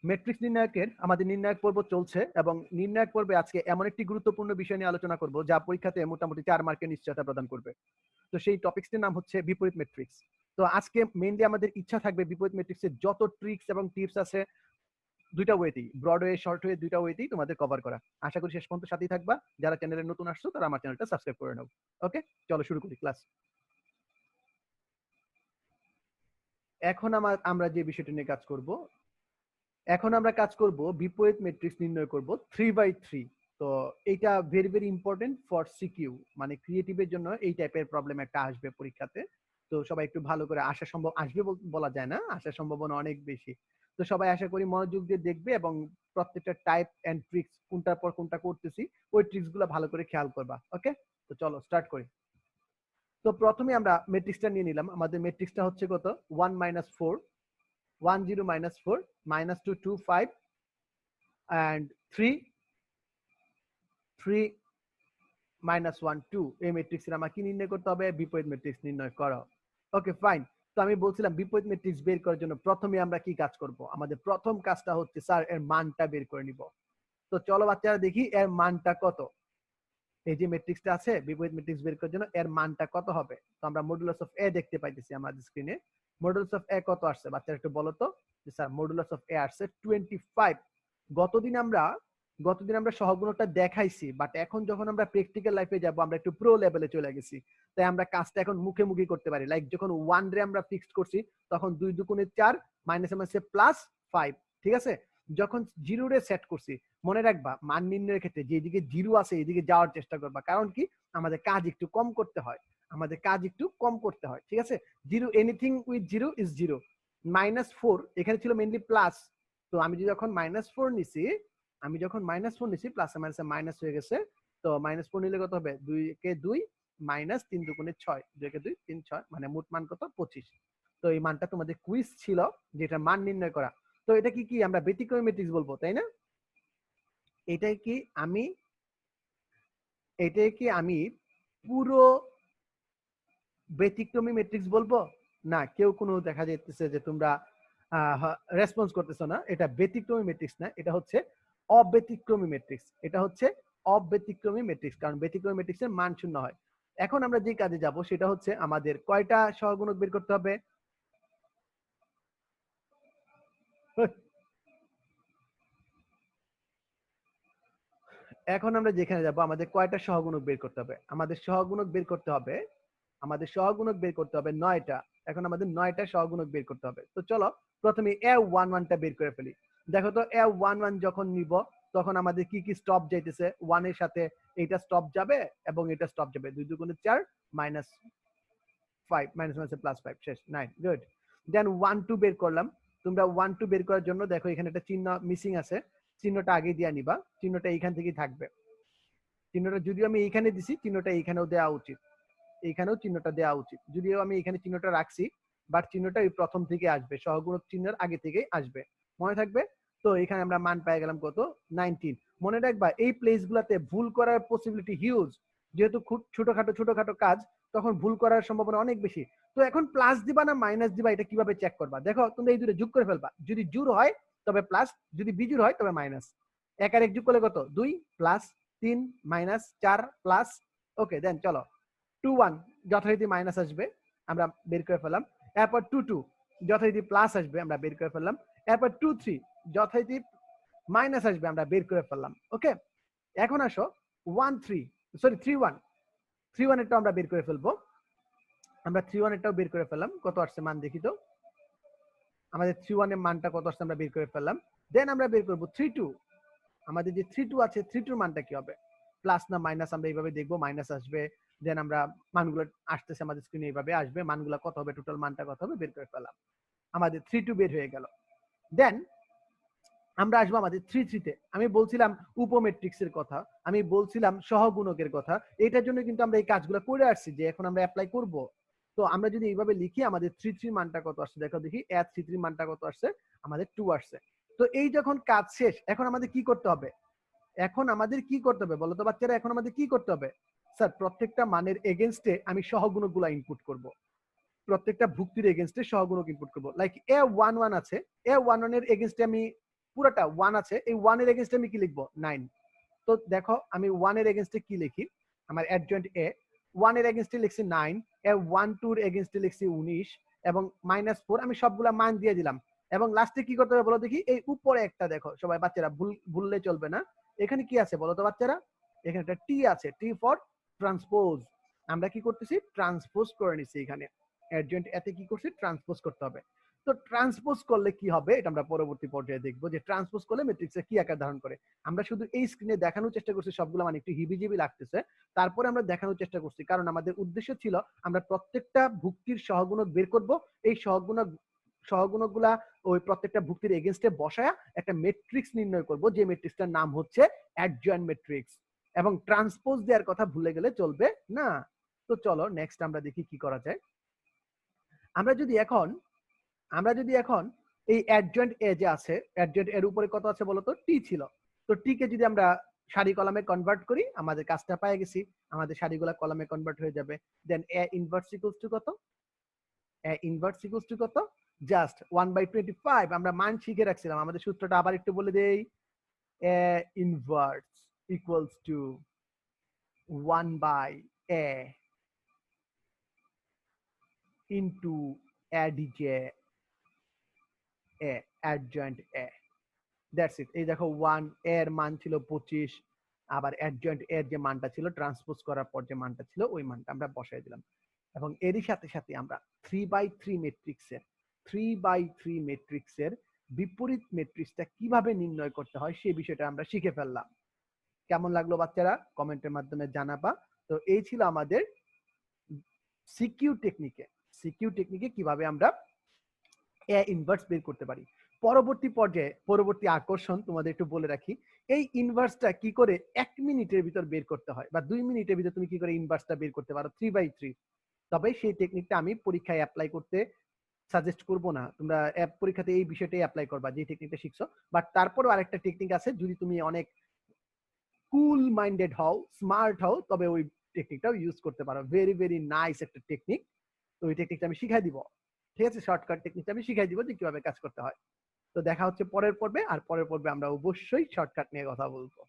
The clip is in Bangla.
ম্যাট্রিক্স নির্ণায়কের আমাদের নির্ণায়ক পর্ব চলছে এবং নির্ণায়ক পর্বে আজকে এমন একটি গুরুত্বপূর্ণ বিষয় নিয়ে আলোচনা করব যা পরীক্ষাতে মোটামুটি 4 মার্কের নিশ্চয়তা প্রদান করবে। তো সেই টপিকসটির নাম হচ্ছে বিপরীত ম্যাট্রিক্স। তো আজকে মেইনলি আমাদের ইচ্ছা থাকবে বিপরীত ম্যাট্রিক্সের যত ট্রিক্স এবং টিপস আছে দুইটা ওয়েতেই, ব্রড ওয়ে শর্ট ওয়ে দুইটা ওয়েতেই তোমাদের কভার করা। আশা করি শেষ পর্যন্ত সাথেই থাকবা। যারা চ্যানেলে নতুন আসছো তারা আমার চ্যানেলটা সাবস্ক্রাইব করে নাও। ওকে, চলো শুরু করি ক্লাস। এখন আমরা যে বিষয়টা নিয়ে কাজ করব, এখন আমরা কাজ করব বিপরীত ম্যাট্রিক্স নির্ণয় করব 3/3। তো এটা very very important for CQ, মানে ক্রিয়েটিভের জন্য এই টাইপের প্রবলেম একটা আসবে পরীক্ষাতে। তো সবাই একটু ভালো করে, আসা সম্ভব আসবে বলা যায় না, আসার সম্ভাবনা অনেক বেশি। তো সবাই আশা করি মনোযোগ দিয়ে দেখবে এবং প্রত্যেকটা টাইপ এন্ড ট্রিক্স কোনটার পর কোনটা করতেছি ওই ট্রিক্স গুলো ভালো করে খেয়াল করবা। ওকে, তো চলো স্টার্ট করি। তো প্রথমে আমরা ম্যাট্রিক্সটা নিয়ে নিলাম। আমাদের ম্যাট্রিক্সটা হচ্ছে কত? 1 - 4, 1 0 - 4 -2 2 5 and 3 3 -1 2। এই ম্যাট্রিক্সের আমাকে কি নির্ণয় করতে হবে? বিপরীত ম্যাট্রিক্স নির্ণয় করো। Okay fine. তো আমি বলছিলাম বিপরীত ম্যাট্রিক্স বের করার জন্য প্রথমে আমরা কি কাজ করব? আমাদের প্রথম কাজটা হচ্ছে স্যার এর মানটা বের করে নিব। তো চলো বাচ্চারা দেখি এর মানটা কত। এই যে ম্যাট্রিক্সটা আছে বিপরীত ম্যাট্রিক্স বের করার জন্য এর মানটা কত হবে? তো আমরা মডুলাস অফ এ দেখতে পাইতেছি আমাদের স্ক্রিনে। মডুলাস অফ এ কত আসছে বাচ্চারা একটু বলো তো। যে স্যার মডুলাস অফ এ আসছে 25। গতদিন আমরা সহগুণকটা দেখাইছি, বাট এখন যখন আমরা প্র্যাকটিক্যাল লাইফে যাব আমরা একটু প্রো লেভেলে চলে গেছি। তাই আমরা কাজটা এখন মুখে মুখে করতে পারি। লাইক যখন 1 রে আমরা ফিক্সড করছি তখন 2 2 4 মাইনাস মাইনাসে +5, ঠিক আছে। যখন 0 রে সেট করছি, মনে রাখবা মান নির্ণয়ের ক্ষেত্রে যেদিকে 0 আছে এদিকে যাওয়ার চেষ্টা করবা, কারণ কি আমাদের কাজ একটু কম করতে হয়, ঠিক আছে। 0, এনিথিং উইথ 0 ইজ 0। -4 এখানে ছিল মেইনলি প্লাস। তো আমি যখন -4 নিছি, প্লাস মাইনাসে মাইনাস হয়ে গেছে। তো -4 নিলে কত হবে? 2 কে 2 -3 দুগুণে 6, 2 কে 2 3 6, মানে মোট মান কত? 25। তো এই মানটা তোমাদের কুইজ ছিল যেটা মান নির্ণয় করা। তো এটা কি আমরা ব্যতিক্রমী ম্যাট্রিক্স বলবো, তাই না? এটাই কি আমি পুরো ব্যতিক্রমী ম্যাট্রিক্স বলবো? না, কেউ কোনো দেখা যাইতেছে যে তোমরা রেসপন্স করতেছো না। এটা ব্যতিক্রমী ম্যাট্রিক্স না, এটা হচ্ছে অব্যতিক্রমী ম্যাট্রিক্স। কারণ ব্যতিক্রমী ম্যাট্রিক্সের মান শূন্য হয়। এখন আমরা যে কাজে যাব সেটা হচ্ছে আমাদের কয়টা সহগুণক বের করতে হবে? এখন আমরা যেখানে যাব আমাদের কয়টা সহগুণক বের করতে হবে? আমাদের সহগুণক বের করতে হবে 9টা। এখন আমাদের 9টা সহগুণক বের করতে হবে। তো চলো প্রথমে a11 টা বের করে ফেলি। দেখো তো a11 যখন নিব তখন আমাদের কি কি স্টপ যাইতেছে? 1 এর সাথে এইটা স্টপ যাবে এবং এটা স্টপ যাবে। 2 2 4 -5 +5 শেষ 9। গুড। দেন 1 2 বের করলাম। তোমরা 1 2 বের করার জন্য দেখো এখানে একটা চিহ্ন মিসিং আছে, চিহ্নটা আগে দিয়ে নিবা। চিহ্নটা এইখান থেকেই থাকবে। চিহ্নটা যদিও আমি এইখানে দিছি, চিহ্নটা এইখানেও দেওয়া উচিত, এইখানেও চিহ্নটা দেওয়া উচিত। যদিও আমি এখানে চিহ্নটা রাখছি, বাট চিহ্নটা এই প্রথম থেকে আসবে, সহগুণক চিহ্নের আগে থেকেই আসবে, মনে থাকবে। তো এখানে আমরা মান পেয়ে গেলাম কত? 19। মনে রাখবা এই প্লেস গুলাতে ভুল করার পসিবিলিটি হিউজ, যেহেতু খুব ছোটখাটো কাজ, তখন ভুল করার সম্ভাবনা অনেক বেশি। তো এখন প্লাস দিবা না মাইনাস দিবা এটা কিভাবে চেক করবা? দেখো তোমরা এই দুটো যোগ করে ফেলবা। যদি জোড় হয় তবে প্লাস, যদি বিজোড় হয় তবে মাইনাস। 1 আর 1 যোগ করলে কত? 2 প্লাস 3 মাইনাস 4 প্লাস। ওকে, দেন চলো 2 1 যথারীতি মাইনাস আসবে, আমরা বের করে ফেললাম। এরপর 2 2 যথারীতি প্লাস আসবে, আমরা বের করে ফেললাম। এরপর 2 3 যথারীতি মাইনাস আসবে, আমরা বের করে ফেললাম। ওকে, এখন আসো 1 3 সরি 3 1 3 1 এরটা আমরা বের করে ফেলবো। আমরা 3 1 এরটাও বের করে ফেললাম। কত আসছে মান দেখি তো। আমাদের 3 1 এর মানটা কত আসছে আমরা বের করে ফেললাম। দেন আমরা বের করব 3 2। আমাদের যে 3 2 আছে 3 2 এর মানটা কি হবে? প্লাস না মাইনাস আমরা এইভাবে দেখবো, মাইনাস আসবে। দেন আমরা মানগুলো আসতেছে আমাদের স্ক্রিনে এইভাবে আসবে, মানগুলো কত হবে, টোটাল মানটা কত হবে বের করে ফেললাম। আমাদের 3 2 বের হয়ে গেল। দেন আমরা আসবো আমাদের 3 3 তে। আমি বলছিলাম উপমেট্রিক্সের কথা, আমি বলছিলাম সহগুণকের কথা। এটার জন্য কিন্তু আমরা এই কাজগুলো করে আসছি যে এখন আমরা অ্যাপ্লাই করব। তো আমরা যদি এইভাবে লিখি আমাদের 3 3 মানটা কত আসছে দেখো দেখি। 3 3 মানটা কত আসছে? আমাদের 2 আসছে। তো এই যখন কাজ শেষ, এখন আমাদের কি করতে হবে? বলো তো বাচ্চারা, এখন আমাদের কি করতে হবে? স্যার প্রত্যেকটা মানের এগেইনস্টে আমি সহগুণকগুলো ইনপুট করব। প্রত্যেকটা ভুক্তির এগেইনস্টে সহগুণক ইনপুট করব। লাইক a11 আছে, a11 এর এগেইনস্টে আমি পুরোটা 1 আছে, এই 1 এর এগেইনস্টে আমি কি লিখবো 9। তো দেখো আমি 1 এর এগেইনস্টে কি লিখি, আমার অ্যাডজয়েন্ট এ 1 এর এগেইনস্টে লিখছি 9, এ 1 2 এর এগেইনস্টে লিখছি 19 এবং -4 আমি সবগুলা মান দিয়ে দিলাম। এবং লাস্টে কি করতে হবে বলো দেখি, এই উপরে একটা দেখো সবাই বাচ্চারা ভুললে চলবে না, এখানে কি আছে বলো তো বাচ্চারা, এখানে একটা টি আছে, টি ফর ট্রান্সপোজ। আমরা কি করতেছি, ট্রান্সপোজ করে নিছি, এখানে অ্যাডজয়েন্ট এতে কি করছি, ট্রান্সপোজ করতে হবে। তো ট্রান্সপোজ করলে কি হবে এটা আমরা পরবর্তী পর্যায়ে দেখবো, যে ট্রান্সপোজ করলে ম্যাট্রিক্সে কি আকার ধারণ করে। আমরা শুধু এই স্ক্রিনে দেখানোর চেষ্টা করছি, সবগুলো মানে একটু হিবিজিবি লাগতেছে, তারপরে আমরা দেখানোর চেষ্টা করছি, কারণ আমাদের উদ্দেশ্য ছিল আমরা প্রত্যেকটা ভুক্তির সহগুণক বের করব, এই সহগুণকগুলা ওই প্রত্যেকটা ভুক্তির এগেইনস্টে বসায়া একটা ম্যাট্রিক্স নির্ণয় করব, যে ম্যাট্রিক্সটার নাম হচ্ছে অ্যাডজয়েন্ট ম্যাট্রিক্স। এবং ট্রান্সপোজ দেওয়ার কথা ভুলে গেলে চলবে না। তো চলো নেক্সট আমরা দেখি কি করা যায়। আমরা যদি এখন এই অ্যাডজয়েন্ট এ যে আছে, অ্যাডজয়েন্ট এর উপরে কত আছে বলতো, টি ছিল। তো টি কে যদি আমরা সারি কলামে কনভার্ট করি, আমাদের কাজটা পেয়ে গেছি, আমাদের সারিগুলা কলামে কনভার্ট হয়ে যাবে। দেন এ ইনভার্স ইকুয়ালস টু কত, এ ইনভার্স ইকুয়ালস টু কত, জাস্ট 1/25। আমরা মান শিখে রাখছিলাম, আমাদের সূত্রটা আবার একটু বলে দেই, A inverse equals to 1/a into adj a, adjoint a, that's it. এই দেখো 1 এর মান ছিল 25, আবার অ্যাডজয়েন্ট এর যে মানটা ছিল ট্রান্সপোজ করার পর যে মানটা ছিল ওই মানটা আমরা বসাই দিলাম। এবং এরই সাথে সাথে আমরা 3/3 ম্যাট্রিক্সের বিপরীত ম্যাট্রিক্সটা কিভাবে নির্ণয় করতে হয় সেই বিষয়টা আমরা শিখে ফেললাম। কেমন লাগলো বাচ্চারা, কমেন্টের মাধ্যমে জানাবা। তো এই ছিল আমাদের সিকিউ টেকনিকে কিভাবে আমরা এ ইনভার্স বের করতে পারি। পরবর্তী আকর্ষণ তোমাদের একটু বলে রাখি, এই ইনভার্সটা কি করে 1 মিনিটের ভিতর বের করতে হয়, বা 2 মিনিটের ভিতর তুমি কি করে ইনভার্সটা বের করতে পারো 3/3। তবে সেই টেকনিকটা আমি পরীক্ষায় অ্যাপ্লাই করতে সাজেস্ট করব না, তোমরা পরীক্ষাতে এই বিষয়টাই অ্যাপ্লাই করবা যে টেকনিকটা শিখছো। বাট তারপরেও আরেকটা টেকনিক আছে, যদি তুমি অনেক কুল মাইন্ডেড হও, স্মার্ট হও, তবে ওই টেকনিকটাও ইউজ করতে পারো। ভেরি ভেরি নাইস একটা টেকনিক। তো ওই টেকনিকটা আমি শিখাই দিব, ঠিক আছে, শর্টকাট টেকনিকটা আমি শিখাই দিব যে কিভাবে কাজ করতে হয়। তো দেখা হচ্ছে পরের পর্বে, আর পরের পর্বে আমরা অবশ্যই শর্টকাট নিয়ে কথা বলবো।